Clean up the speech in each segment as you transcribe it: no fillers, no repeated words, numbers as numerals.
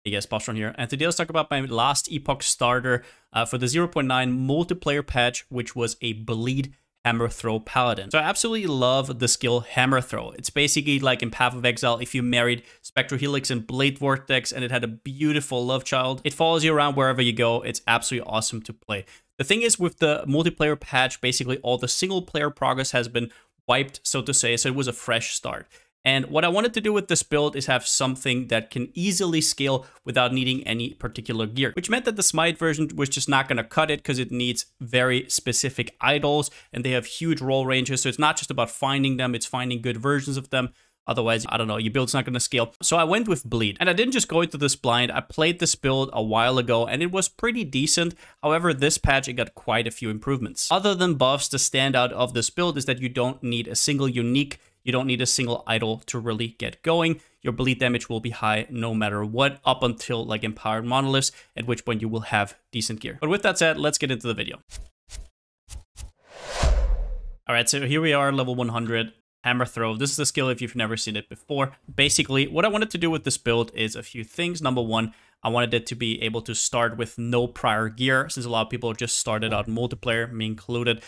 Hey guys, Palsteron here, and today let's talk about my last Epoch starter for the 0.9 multiplayer patch, which was a Bleed Hammer Throw Paladin. So I absolutely love the skill Hammer Throw. It's basically like in Path of Exile if you married Spectral Helix and Blade Vortex and it had a beautiful love child. It follows you around wherever you go. It's absolutely awesome to play. The thing is, with the multiplayer patch, basically all the single player progress has been wiped, so to say, so it was a fresh start. And what I wanted to do with this build is have something that can easily scale without needing any particular gear, which meant that the Smite version was just not going to cut it because it needs very specific idols and they have huge roll ranges. So it's not just about finding them, it's finding good versions of them. Otherwise, I don't know, your build's not going to scale. So I went with Bleed. And I didn't just go into this blind. I played this build a while ago and it was pretty decent. However, this patch, it got quite a few improvements. Other than buffs, the standout of this build is that you don't need a single unique. You don't need a single idol to really get going. Your bleed damage will be high no matter what, up until like Empowered Monoliths, at which point you will have decent gear. But with that said, let's get into the video. All right, so here we are, level 100. Hammer Throw. This is the skill if you've never seen it before. Basically, what I wanted to do with this build is a few things. Number one, I wanted it to be able to start with no prior gear, since a lot of people just started out multiplayer, me included.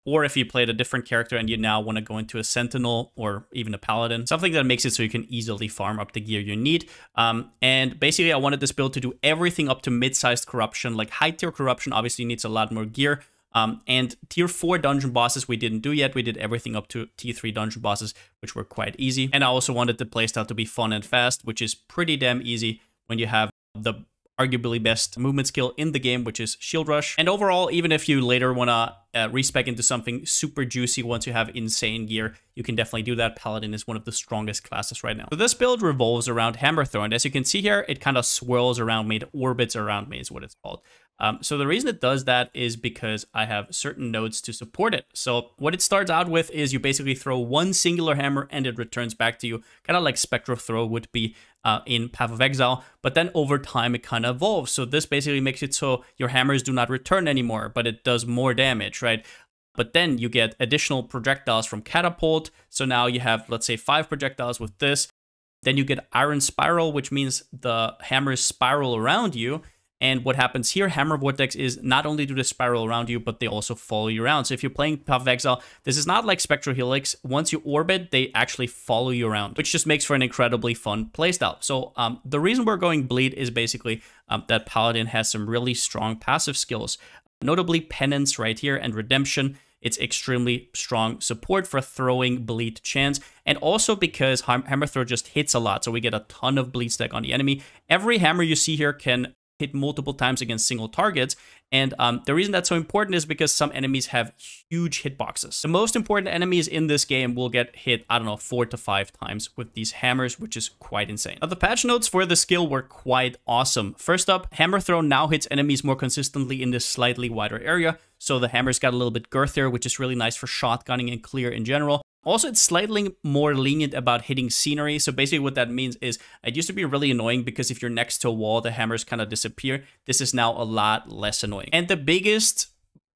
Or if you played a different character and you now want to go into a Sentinel or even a Paladin, something that makes it so you can easily farm up the gear you need. And basically, I wanted this build to do everything up to mid-sized corruption. Like high-tier corruption obviously needs a lot more gear. And tier 4 dungeon bosses we didn't do yet. We did everything up to tier 3 dungeon bosses, which were quite easy. And I also wanted the playstyle to be fun and fast, which is pretty damn easy when you have the arguably best movement skill in the game, which is Shield Rush. And overall, even if you later want to respec into something super juicy once you have insane gear, you can definitely do that. Paladin is one of the strongest classes right now. So this build revolves around Hammer Throw, and as you can see here, it kind of swirls around me, it orbits around me is what it's called. So the reason it does that is because I have certain nodes to support it. So what it starts out with is you basically throw one singular hammer and it returns back to you, kind of like Spectral Throw would be in Path of Exile. But then over time, it kind of evolves. So this basically makes it so your hammers do not return anymore, but it does more damage, right? But then you get additional projectiles from Catapult. So now you have, let's say, 5 projectiles with this. Then you get Iron Spiral, which means the hammers spiral around you. And what happens here, Hammer Vortex, is not only do they spiral around you, but they also follow you around. So if you're playing Path of Exile, this is not like Spectral Helix. Once you orbit, they actually follow you around, which just makes for an incredibly fun playstyle. So the reason we're going Bleed is basically that Paladin has some really strong passive skills, notably Penance right here and Redemption. It's extremely strong support for throwing bleed chance, and also because Hammer Throw just hits a lot, so we get a ton of bleed stack on the enemy. Every hammer you see here can hit multiple times against single targets. And the reason that's so important is because some enemies have huge hitboxes. The most important enemies in this game will get hit, I don't know, 4 to 5 times with these hammers, which is quite insane. Now, the patch notes for the skill were quite awesome. First up, Hammer Throw now hits enemies more consistently in this slightly wider area. So the hammers got a little bit girthier, which is really nice for shotgunning and clear in general. Also, it's slightly more lenient about hitting scenery. So basically what that means is it used to be really annoying because if you're next to a wall, the hammers kind of disappear. This is now a lot less annoying. And the biggest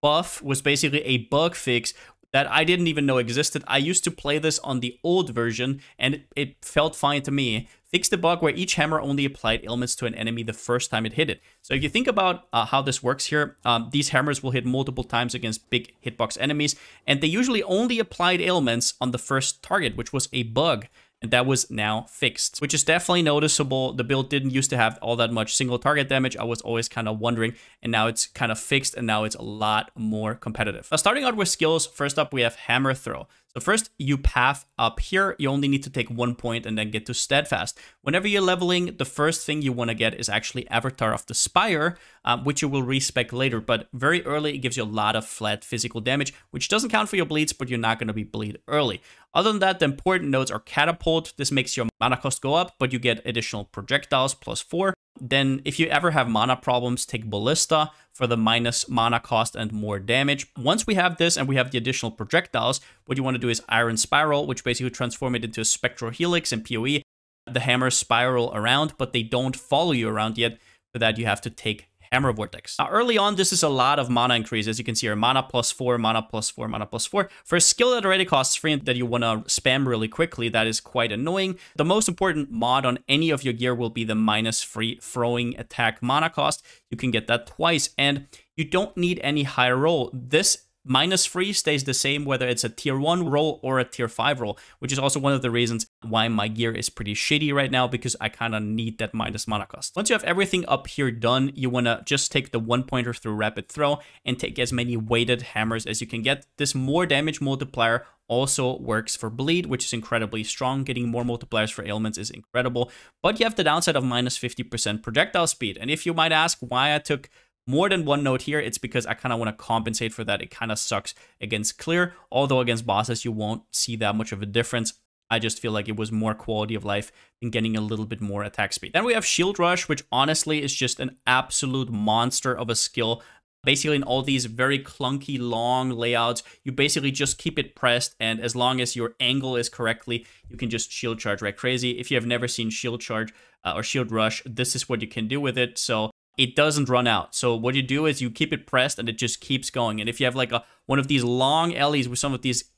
buff was basically a bug fix that I didn't even know existed. I used to play this on the old version and it felt fine to me. Fix the bug where each hammer only applied ailments to an enemy the first time it hit it. So if you think about how this works here, these hammers will hit multiple times against big hitbox enemies, and they usually only applied ailments on the first target, which was a bug. And that was now fixed, which is definitely noticeable. The build didn't used to have all that much single target damage. I was always kind of wondering, and now it's kind of fixed, and now it's a lot more competitive. Now, starting out with skills, first up, we have Hammer Throw. So first, you path up here. You only need to take 1 point and then get to Steadfast. Whenever you're leveling, the first thing you want to get is actually Avatar of the Spire, which you will respec later. But very early, it gives you a lot of flat physical damage, which doesn't count for your bleeds, but you're not going to be bleed early. Other than that, the important nodes are Catapult. This makes your mana cost go up, but you get additional projectiles +4. Then if you ever have mana problems, take Ballista for the minus mana cost and more damage. Once we have this and we have the additional projectiles, what you want to do is Iron Spiral, which basically transform it into a Spectral Helix and PoE. The hammers spiral around, but they don't follow you around yet. For that, you have to take Hammer Vortex. Now, early on, this is a lot of mana increase. As you can see here, mana +4, mana +4, mana +4. For a skill that already costs 3 and that you want to spam really quickly, that is quite annoying. The most important mod on any of your gear will be the -3 throwing attack mana cost. You can get that twice, and you don't need any higher roll. This -3 stays the same whether it's a tier 1 roll or a tier 5 roll, which is also one of the reasons why my gear is pretty shitty right now, because I kind of need that minus mana cost. Once you have everything up here done, you want to just take the 1-pointer through rapid throw and take as many weighted hammers as you can get. This more damage multiplier also works for bleed, which is incredibly strong. Getting more multipliers for ailments is incredible, but you have the downside of -50% projectile speed. And if you might ask why I took more than one note here, it's because I kind of want to compensate for that. It kind of sucks against clear, although against bosses you won't see that much of a difference. I just feel like it was more quality of life than getting a little bit more attack speed. Then we have Shield Rush, which honestly is just an absolute monster of a skill. Basically, in all these very clunky, long layouts, you basically just keep it pressed, and as long as your angle is correctly, you can just shield charge like crazy. If you have never seen Shield Charge or Shield Rush, this is what you can do with it. So it doesn't run out. So what you do is you keep it pressed and it just keeps going. And if you have like one of these long alleys with some of these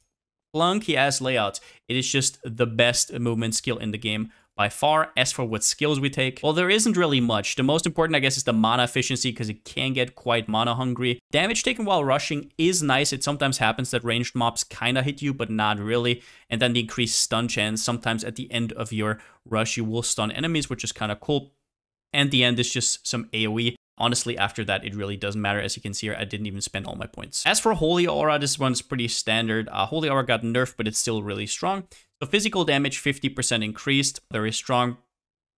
clunky ass layouts, it is just the best movement skill in the game by far. As for what skills we take, well, there isn't really much. The most important, I guess, is the mana efficiency, because it can get quite mana hungry. Damage taken while rushing is nice. It sometimes happens that ranged mobs kind of hit you, but not really. And then the increased stun chance. Sometimes at the end of your rush, you will stun enemies, which is kind of cool. And the end is just some AoE. Honestly, after that, it really doesn't matter. As you can see here, I didn't even spend all my points. As for Holy Aura, this one's pretty standard. Holy Aura got nerfed, but it's still really strong. So physical damage, 50% increased. Very strong.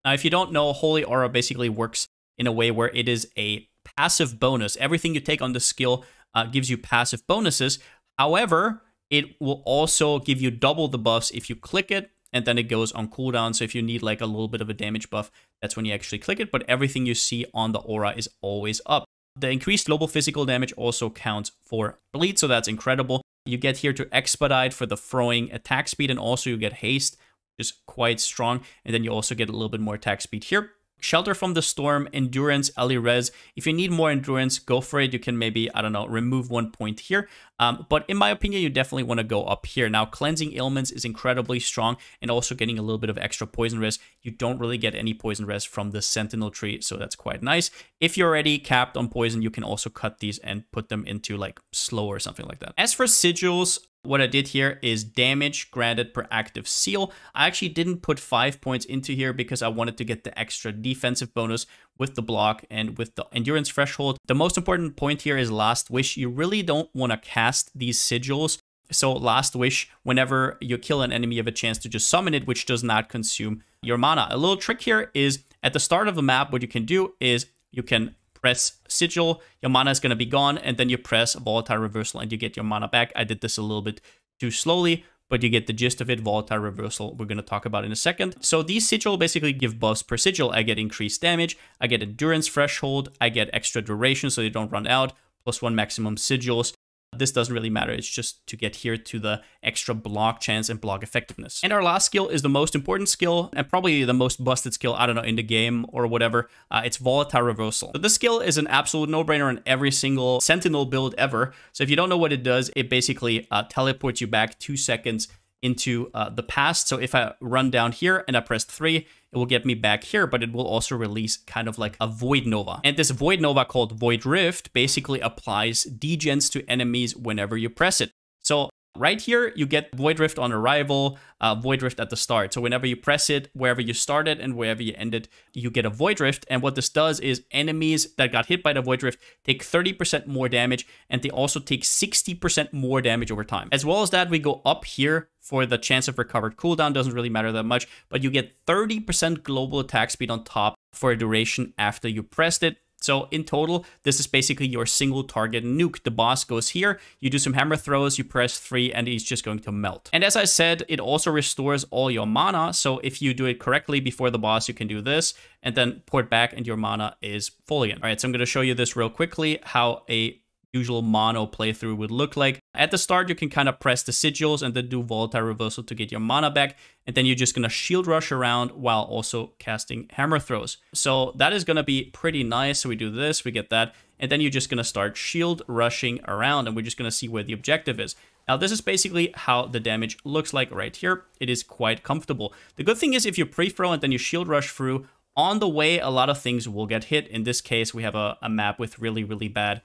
Now, if you don't know, Holy Aura basically works in a way where it is a passive bonus. Everything you take on the skill gives you passive bonuses. However, it will also give you double the buffs if you click it, and then it goes on cooldown. So if you need like a little bit of a damage buff, that's when you actually click it. But everything you see on the aura is always up. The increased global physical damage also counts for bleed, so that's incredible. You get here to expedite for the throwing attack speed, and also you get haste, which is quite strong. And then you also get a little bit more attack speed here. Shelter from the Storm, Endurance, Ali Res. If you need more Endurance, go for it. You can maybe, I don't know, remove 1 point here. But in my opinion, you definitely want to go up here. Now, Cleansing Ailments is incredibly strong, and also getting a little bit of extra poison res. You don't really get any poison res from the Sentinel tree, so that's quite nice. If you're already capped on poison, you can also cut these and put them into like slow or something like that. As for sigils, what I did here is damage granted per active seal. I actually didn't put 5 points into here because I wanted to get the extra defensive bonus with the block and with the endurance threshold. The most important point here is Last Wish. You really don't want to cast these sigils. So Last Wish, whenever you kill an enemy, you have a chance to just summon it, which does not consume your mana. A little trick here is at the start of the map, what you can do is you can press Sigil, your mana is going to be gone, and then you press Volatile Reversal and you get your mana back. I did this a little bit too slowly, but you get the gist of it. Volatile Reversal, we're going to talk about in a second. So these Sigil basically give buffs per Sigil. I get increased damage, I get Endurance Threshold, I get extra duration so they don't run out, +1 maximum Sigils. This doesn't really matter. It's just to get here to the extra block chance and block effectiveness. And our last skill is the most important skill and probably the most busted skill, I don't know, in the game or whatever. It's Volatile Reversal. So this skill is an absolute no-brainer in every single Sentinel build ever. So if you don't know what it does, it basically teleports you back 2 seconds into the past. So if I run down here and I press 3, it will get me back here, but it will also release kind of like a Void Nova. And this Void Nova called Void Rift basically applies degens to enemies whenever you press it. So right here, you get Void Rift on arrival, Void Rift at the start. So whenever you press it, wherever you started and wherever you ended, you get a Void Rift. And what this does is enemies that got hit by the Void Rift take 30% more damage, and they also take 60% more damage over time. As well as that, we go up here for the chance of recovered cooldown. Doesn't really matter that much, but you get 30% global attack speed on top for a duration after you pressed it. So in total, this is basically your single target nuke. The boss goes here, you do some hammer throws, you press 3, and he's just going to melt. And as I said, it also restores all your mana. So if you do it correctly before the boss, you can do this and then port back and your mana is full again. All right, so I'm going to show you this real quickly, how a usual mono playthrough would look like. At the start, you can kind of press the sigils and then do volatile reversal to get your mana back. And then you're just going to shield rush around while also casting hammer throws. So that is going to be pretty nice. So we do this, we get that. And then you're just going to start shield rushing around and we're just going to see where the objective is. Now, this is basically how the damage looks like right here. It is quite comfortable. The good thing is if you pre-throw and then you shield rush through, on the way, a lot of things will get hit. In this case, we have a map with really, really bad,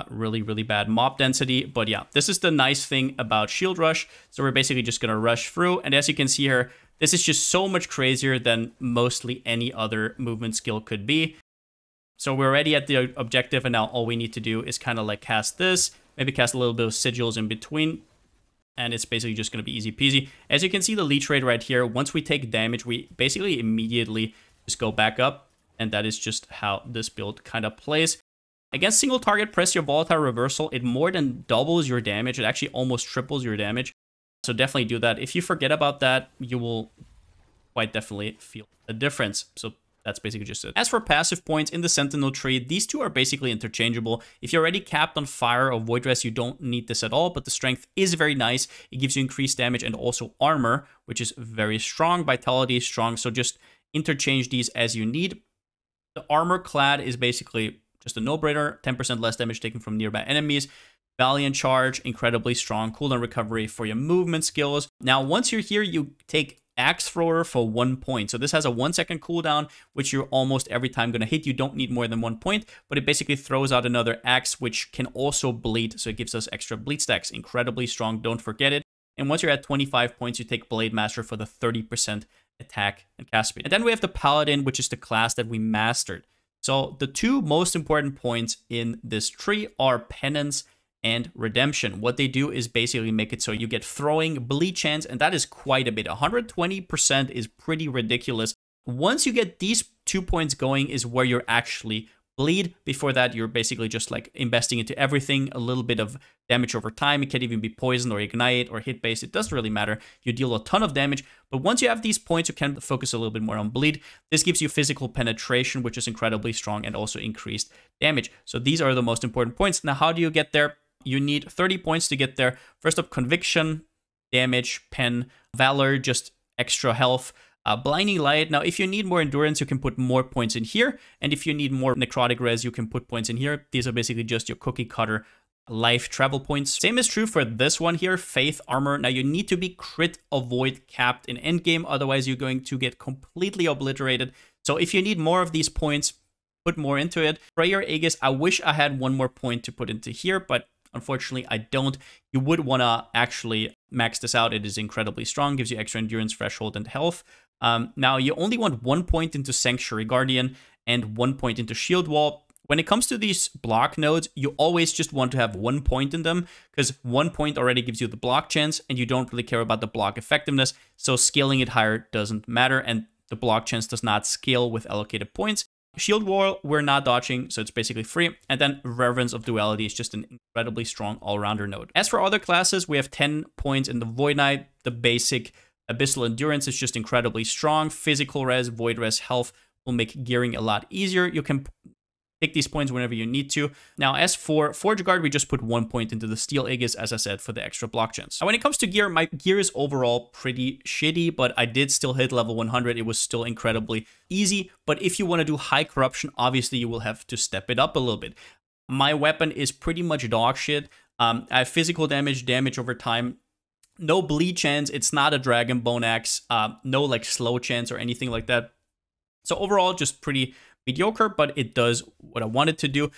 really bad mob density. But yeah, this is the nice thing about shield rush. So we're basically just going to rush through. And as you can see here, this is just so much crazier than mostly any other movement skill could be. So we're already at the objective, and now all we need to do is kind of like cast this, maybe cast a little bit of sigils in between, and it's basically just going to be easy peasy. As you can see the leech rate right here, once we take damage, we basically immediately just go back up, and that is just how this build kind of plays. Against single target, press your volatile reversal. It more than doubles your damage. It actually almost triples your damage. So definitely do that. If you forget about that, you will quite definitely feel a difference. So that's basically just it. As for passive points in the Sentinel tree, these two are basically interchangeable. If you're already capped on fire or void rest, you don't need this at all, but the strength is very nice. It gives you increased damage and also armor, which is very strong. Vitality is strong, so just interchange these as you need. The armor clad is basically just a no-brainer. 10% less damage taken from nearby enemies. Valiant charge, incredibly strong. Cooldown recovery for your movement skills. Now, once you're here, you take Axe Thrower for 1 point. So this has a 1 second cooldown, which you're almost every time going to hit. You don't need more than 1 point, but it basically throws out another axe, which can also bleed. So it gives us extra bleed stacks. Incredibly strong. Don't forget it. And once you're at 25 points, you take Blade Master for the 30% attack and cast speed. And then we have the Paladin, which is the class that we mastered. So the two most important points in this tree are Penance and Redemption. What they do is basically make it so you get throwing bleed chance, and that is quite a bit. 120% is pretty ridiculous. Once you get these 2 points going is where you're actually bleed. Before that, you're basically just like investing into everything, a little bit of damage over time. It can even be poison or ignite or hit base. It doesn't really matter. You deal a ton of damage, but once you have these points, you can focus a little bit more on bleed. This gives you physical penetration, which is incredibly strong, and also increased damage. So these are the most important points. Now, how do you get there? You need 30 points to get there. First up, Conviction, Damage, Pen, Valor, just extra health. Blinding Light. Now, if you need more endurance, you can put more points in here. And if you need more necrotic res, you can put points in here. These are basically just your cookie cutter life travel points. Same is true for this one here, Faith Armor. Now, you need to be crit avoid capped in endgame. Otherwise, you're going to get completely obliterated. So if you need more of these points, put more into it. Prayer Aegis. I wish I had one more point to put into here, but unfortunately, I don't. You would want to actually max this out. It is incredibly strong, gives you extra endurance, threshold, and health. Now, you only want 1 point into Sanctuary Guardian and 1 point into Shield Wall. When it comes to these block nodes, you always just want to have 1 point in them, because 1 point already gives you the block chance, and you don't really care about the block effectiveness, so scaling it higher doesn't matter, and the block chance does not scale with allocated points. Shield Wall, we're not dodging, so it's basically free. And then Reverence of Duality is just an incredibly strong all-rounder node. As for other classes, we have 10 points in the Void Knight. The basic Abyssal Endurance is just incredibly strong. Physical res, Void res, health will make gearing a lot easier. You can take these points whenever you need to. Now, as for Forge Guard, we just put 1 point into the Steel Aegis, as I said, for the extra block chance. Now, when it comes to gear, my gear is overall pretty shitty, but I did still hit level 100. It was still incredibly easy. But if you want to do high corruption, obviously you will have to step it up a little bit. My weapon is pretty much dog shit. I have physical damage, damage over time, no bleed chance. It's not a Dragon Bone Axe, no like slow chance or anything like that. So overall, just pretty mediocre, but it does what I wanted to do.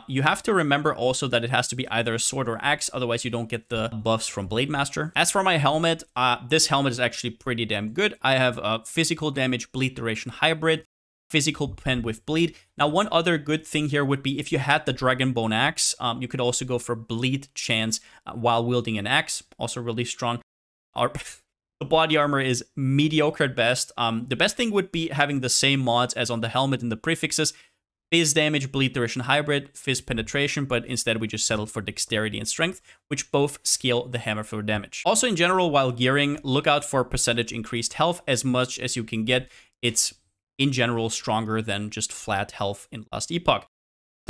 You have to remember also that it has to be either a sword or axe, otherwise you don't get the buffs from Blade Master. As for my helmet, this helmet is actually pretty damn good. I have a physical damage bleed duration hybrid, physical pen with bleed. Now, one other good thing here would be if you had the Dragon Bone Axe, you could also go for bleed chance while wielding an axe, also really strong. The body armor is mediocre at best. The best thing would be having the same mods as on the helmet and the prefixes. Fizz damage, bleed duration hybrid, fizz penetration, but instead we just settled for dexterity and strength, which both scale the hammer for damage. Also, in general, while gearing, look out for percentage increased health as much as you can get. It's, in general, stronger than just flat health in Last Epoch.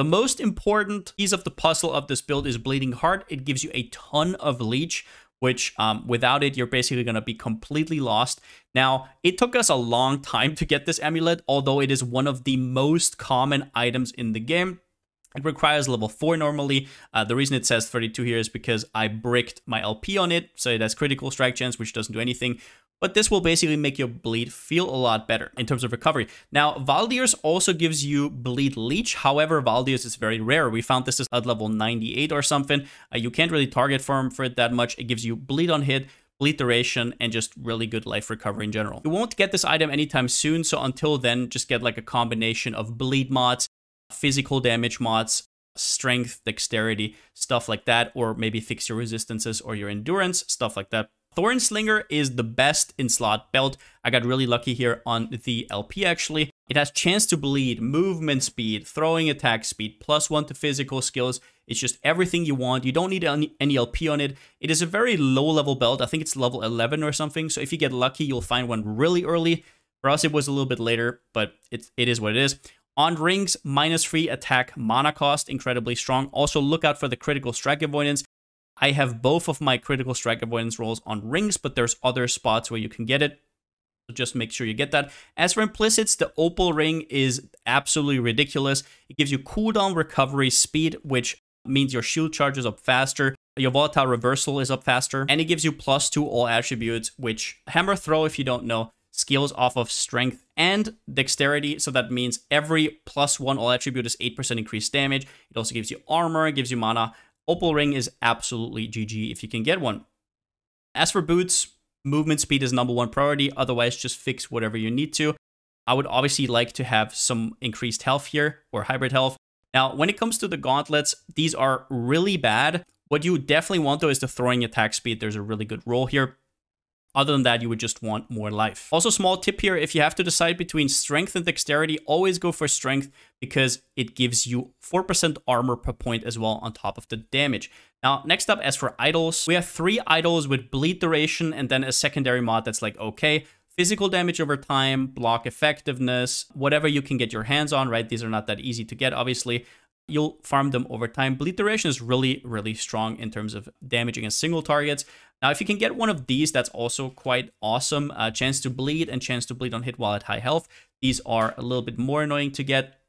The most important piece of the puzzle of this build is Bleeding Heart. It gives you a ton of leech, which without it, you're basically going to be completely lost. Now, it took us a long time to get this amulet, although it is one of the most common items in the game. It requires level 4 normally. The reason it says 32 here is because I bricked my LP on it, so it has critical strike chance, which doesn't do anything. But this will basically make your bleed feel a lot better in terms of recovery. Now, Valdir's also gives you bleed leech. However, Valdir's is very rare. We found this is at level 98 or something. You can't really target farm for it that much. It gives you bleed on hit, bleed duration, and just really good life recovery in general. You won't get this item anytime soon, so until then, just get like a combination of bleed mods, physical damage mods, strength, dexterity, stuff like that, or maybe fix your resistances or your endurance, stuff like that. Thorn Slinger is the best in slot belt. I got really lucky here on the LP actually. It has chance to bleed, movement speed, throwing attack speed, +1 to physical skills. It's just everything you want. You don't need any LP on it. It is a very low level belt. I think it's level 11 or something. So if you get lucky, you'll find one really early. For us, it was a little bit later, but it is what it is. On rings, -3 attack mana cost, incredibly strong. Also, look out for the critical strike avoidance. I have both of my critical strike avoidance rolls on rings, but there's other spots where you can get it. So just make sure you get that. As for implicits, the opal ring is absolutely ridiculous. It gives you cooldown recovery speed, which means your shield charges up faster. Your volatile reversal is up faster. And it gives you +2 all attributes, which Hammer Throw, if you don't know, scales off of strength and dexterity, so that means every +1 all attribute is 8% increased damage. It also gives you armor, it gives you mana. Opal Ring is absolutely GG if you can get one. As for boots, movement speed is #1 priority, otherwise just fix whatever you need to. I would obviously like to have some increased health here, or hybrid health. Now, when it comes to the gauntlets, these are really bad. What you definitely want though is the throwing attack speed. There's a really good roll here. Other than that, you would just want more life. Also, small tip here, if you have to decide between strength and dexterity, always go for strength because it gives you 4% armor per point as well on top of the damage. Now, next up, as for idols, we have 3 idols with bleed duration and then a secondary mod that's like, okay, physical damage over time, block effectiveness, whatever you can get your hands on, right? These are not that easy to get, obviously. You'll farm them over time. Bleed duration is really, really strong in terms of damage against single targets. Now, if you can get one of these, that's also quite awesome. Chance to bleed and chance to bleed on hit while at high health. These are a little bit more annoying to get.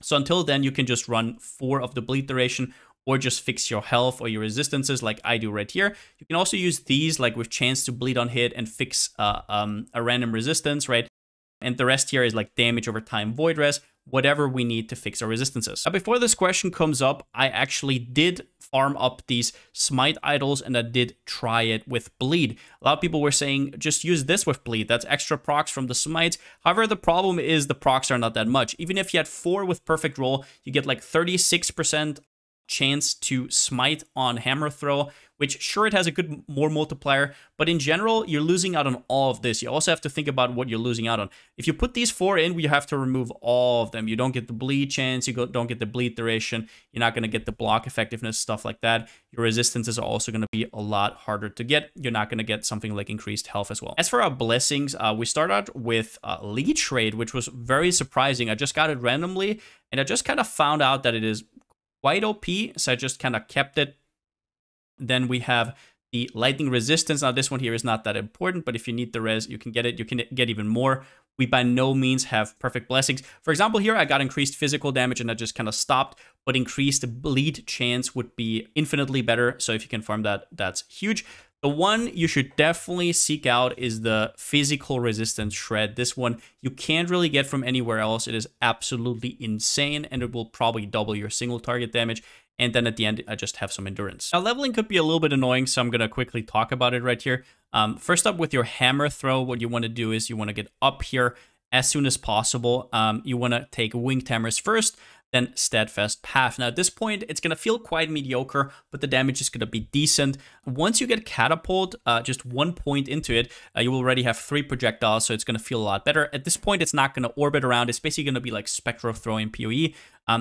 So until then, you can just run 4 of the bleed duration or just fix your health or your resistances like I do right here. You can also use these like with chance to bleed on hit and fix a random resistance, right? And the rest here is like damage over time, void res, whatever we need to fix our resistances. Now, before this question comes up, I actually did farm up these smite idols and I did try it with bleed. A lot of people were saying, just use this with bleed. That's extra procs from the smites. However, the problem is the procs are not that much. Even if you had 4 with perfect roll, you get like 36% chance to smite on hammer throw, which sure, it has a good more multiplier, but in general, you're losing out on all of this. You also have to think about what you're losing out on. If you put these 4 in, you have to remove all of them. You don't get the bleed chance, you don't get the bleed duration, you're not going to get the block effectiveness, stuff like that. Your resistances are also going to be a lot harder to get. You're not going to get something like increased health as well. As for our blessings, we start out with Leech Raid, which was very surprising. I just got it randomly, and I just kind of found out that it is quite OP, so I just kind of kept it. Then we have the lightning resistance. Now this one here is not that important, but if you need the res, you can get it. You can get even more. We by no means have perfect blessings. For example, here I got increased physical damage and I just kind of stopped, but increased bleed chance would be infinitely better. So if you can farm that, that's huge. The one you should definitely seek out is the physical resistance shred. This one you can't really get from anywhere else. It is absolutely insane, and it will probably double your single target damage. And then at the end, I just have some endurance. Now, leveling could be a little bit annoying, so I'm going to quickly talk about it right here. First up, with your hammer throw, what you want to do is you want to get up here as soon as possible. You want to take winged hammers first, then steadfast path. Now, at this point, it's going to feel quite mediocre, but the damage is going to be decent. Once you get catapult, just 1 point into it, you will already have 3 projectiles, so it's going to feel a lot better. At this point, it's not going to orbit around. It's basically going to be like Spectro Throw in PoE.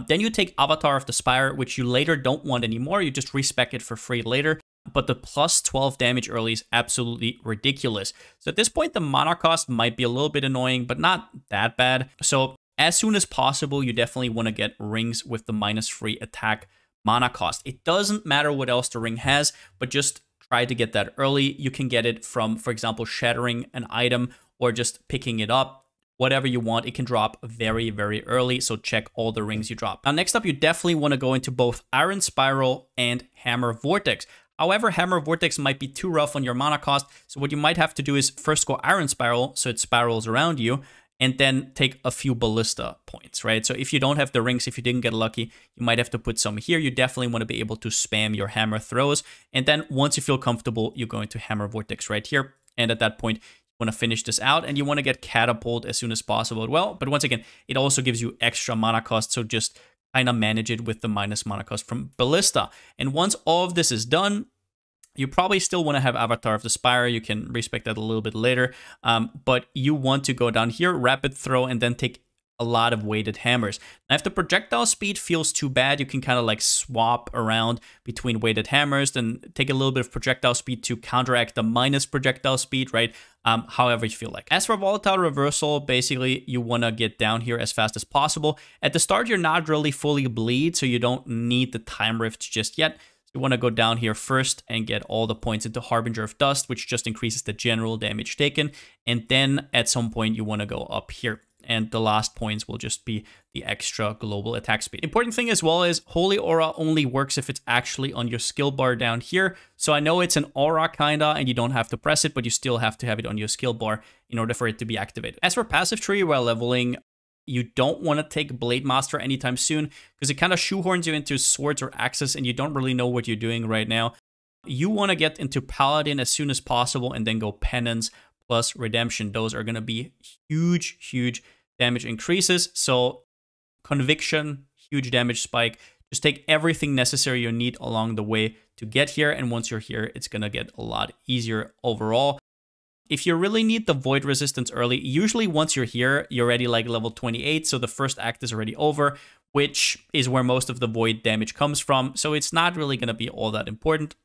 Then you take Avatar of the Spire, which you later don't want anymore. You just respec it for free later. But the plus 12 damage early is absolutely ridiculous. So at this point, the mana cost might be a little bit annoying, but not that bad. So as soon as possible, you definitely want to get rings with the -3 attack mana cost. It doesn't matter what else the ring has, but just try to get that early. You can get it from, for example, shattering an item or just picking it up. Whatever you want, it can drop very, very early, so check all the rings you drop. Now, next up, you definitely want to go into both Iron Spiral and Hammer Vortex. However, Hammer Vortex might be too rough on your mana cost, so what you might have to do is first go Iron Spiral, so it spirals around you, and then take a few Ballista points, right? So if you don't have the rings, if you didn't get lucky, you might have to put some here. You definitely want to be able to spam your hammer throws, and then once you feel comfortable, you go into Hammer Vortex right here, and at that point, want to finish this out, and you want to get Catapult as soon as possible as well. But once again, it also gives you extra mana cost, so just kind of manage it with the minus mana cost from Ballista. And once all of this is done, you probably still want to have Avatar of the Spire. You can respec that a little bit later, but you want to go down here, Rapid Throw, and then take a lot of weighted hammers. Now, if the projectile speed feels too bad, you can kind of like swap around between weighted hammers, then take a little bit of projectile speed to counteract the minus projectile speed, right? However you feel like. As for Volatile Reversal, basically you want to get down here as fast as possible. At the start, you're not really fully bleed, so you don't need the time rift just yet. You want to go down here first and get all the points into Harbinger of Dust, which just increases the general damage taken. And then at some point, you want to go up here. And the last points will just be the extra global attack speed. Important thing as well is Holy Aura only works if it's actually on your skill bar down here. So I know it's an aura kinda, and you don't have to press it, but you still have to have it on your skill bar in order for it to be activated. As for passive tree while leveling, you don't want to take Blade Master anytime soon because it kind of shoehorns you into swords or axes and you don't really know what you're doing right now. You want to get into Paladin as soon as possible and then go Penance plus Redemption. Those are going to be huge, huge damage increases. So Conviction, huge damage spike. Just take everything necessary you need along the way to get here. And once you're here, it's going to get a lot easier overall. If you really need the Void Resistance early, usually once you're here, you're already like level 28. So the first act is already over, which is where most of the Void damage comes from. So it's not really going to be all that important.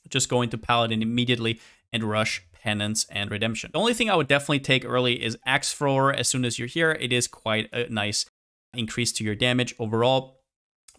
Just go into Paladin immediately and rush Penance and Redemption. The only thing I would definitely take early is Axe Thrower. As soon as you're here, it is quite a nice increase to your damage overall,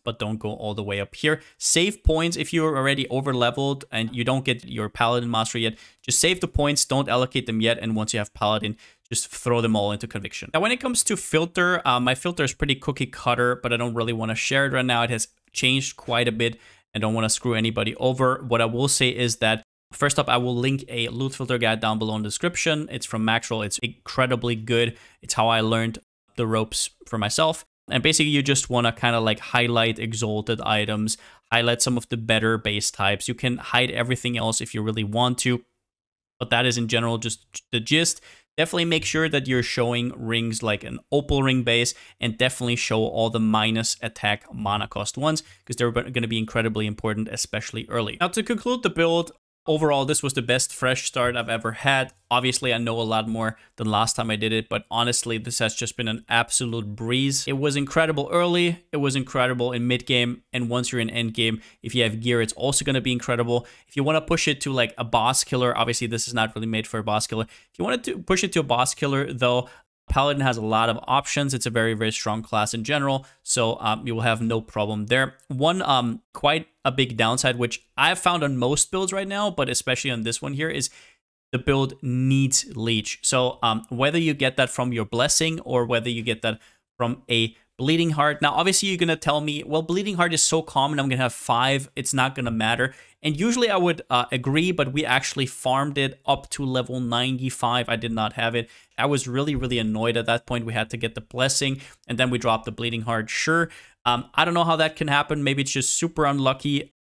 but don't go all the way up here. Save points if you're already over leveled and you don't get your Paladin Mastery yet. Just save the points, don't allocate them yet, and once you have Paladin, just throw them all into Conviction. Now, when it comes to filter, my filter is pretty cookie cutter, but I don't really want to share it right now. It has changed quite a bit. I don't want to screw anybody over. What I will say is that first up, I will link a Lootfilter guide down below in the description. It's from Maxroll. It's incredibly good. It's how I learned the ropes for myself. And basically, you just want to kind of like highlight exalted items, highlight some of the better base types. You can hide everything else if you really want to, but that is in general just the gist. Definitely make sure that you're showing rings like an Opal ring base, and definitely show all the minus attack mana cost ones because they're going to be incredibly important, especially early. Now, to conclude the build, overall, this was the best fresh start I've ever had. Obviously, I know a lot more than last time I did it, but honestly, this has just been an absolute breeze. It was incredible early, it was incredible in mid-game, and once you're in end-game, if you have gear, it's also going to be incredible. If you want to push it to like a boss killer, obviously this is not really made for a boss killer. If you wanted to push it to a boss killer, though, Paladin has a lot of options. It's a very, very strong class in general, so you will have no problem there. One quite a big downside, which I've found on most builds right now, but especially on this one here, is the build needs Leech. So whether you get that from your Blessing or whether you get that from a Bleeding Heart. Now, obviously, you're going to tell me, well, Bleeding Heart is so common, I'm going to have 5. It's not going to matter. And usually I would agree, but we actually farmed it up to level 95. I did not have it. I was really, really annoyed at that point. We had to get the Blessing, and then we dropped the Bleeding Heart. Sure, I don't know how that can happen. Maybe it's just super unlucky.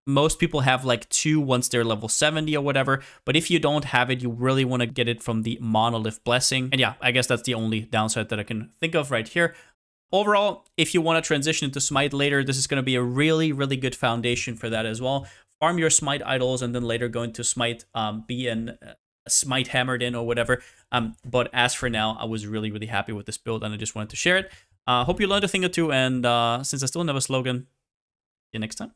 Most people have like 2 once they're level 70 or whatever. But if you don't have it, you really want to get it from the Monolith Blessing. And yeah, I guess that's the only downside that I can think of right here. Overall, if you want to transition into Smite later, this is going to be a really, really good foundation for that as well. Farm your Smite idols and then later go into Smite, be an Smite Hammerdin or whatever. But as for now, I was really, really happy with this build and I just wanted to share it. Hope you learned a thing or two, and since I still never slogan, see you next time.